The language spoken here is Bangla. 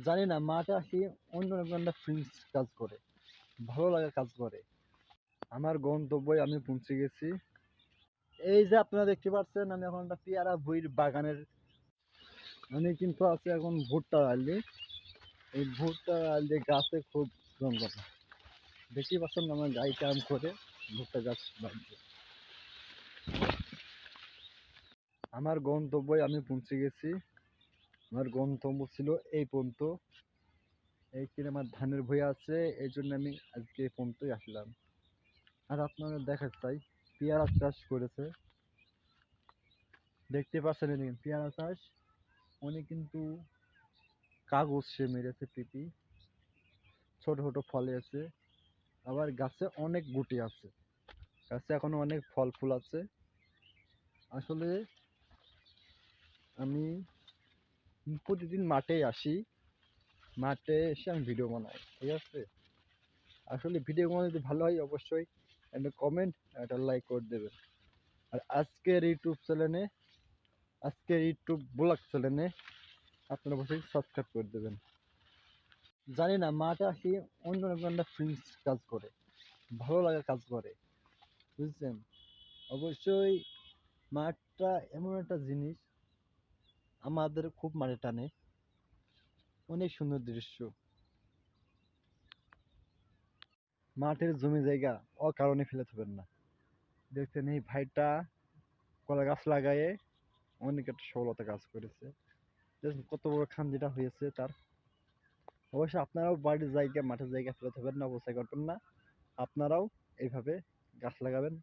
জানি না মাঠে আসি অন্য একটা ফিলিংস কাজ করে, ভালো লাগা কাজ করে। আমার গন্তব্যে আমি পৌঁছে গেছি। এই যে আপনারা দেখতে পাচ্ছেন আমি এখন একটা পেয়ারা বইয়ের বাগানের আমি কিন্তু আছি এখন ভুট্টা আলি। এই ভুট্টা আলি গাছে খুব জঙ্গল, দেখতেই পাচ্ছেন আমার গাড়ি কাম করে ভুট্টা গাছ বাঁধছে। আমার গন্তব্যে আমি পৌঁছে গেছি। আমার গন্তব্য ছিল এই পর্যন্ত। এইখানে আমার ধানের ভুঁই আছে, এই জন্য আমি আজকে এই পর্যন্তই আসলাম। আর আপনাদের দেখাতে চাই পেয়ারা চাষ করেছে, দেখতে পাচ্ছেন এদিকে পেয়ারা চাষ। উনি কিন্তু কাগজ সে মেরেছে, পিপি ছোট ছোট ফলে আছে, আবার গাছে অনেক গুটি আছে, গাছে এখনো অনেক ফল ফুল আছে। আসলে আমি প্রতিদিন মাঠে আসি, মাঠে এসে আমি ভিডিও বানাই, ঠিক আছে। আসলে ভিডিও বানানো যদি ভালো হয় অবশ্যই একটা কমেন্ট একটা লাইক করে দেবেন। আর আজকের ইউটিউব ব্লগ চ্যানেলে আপনারা অবশ্যই সাবস্ক্রাইব করে দেবেন। জানি না মাঠে আসি অন্য একটা ফিলিংস কাজ করে, ভালো লাগা কাজ করে, বুঝছেন। অবশ্যই মাঠটা এমন একটা জিনিস আমাদের খুব মানে টানে, অনেক সুন্দর দৃশ্য। মাঠের জমি জায়গা অকারণে ফেলে থাকবেন না। দেখছেন এই ভাইটা কলা গাছ লাগায়ে অনেক একটা সফলতা কাজ করেছে, দেখুন কত বড় খান হয়েছে তার। অবশ্যই আপনারাও বাড়ির জায়গা মাঠের জায়গা ফেলে থাকবেন না, অবশ্যই করবেন না। আপনারাও এইভাবে গাছ লাগাবেন।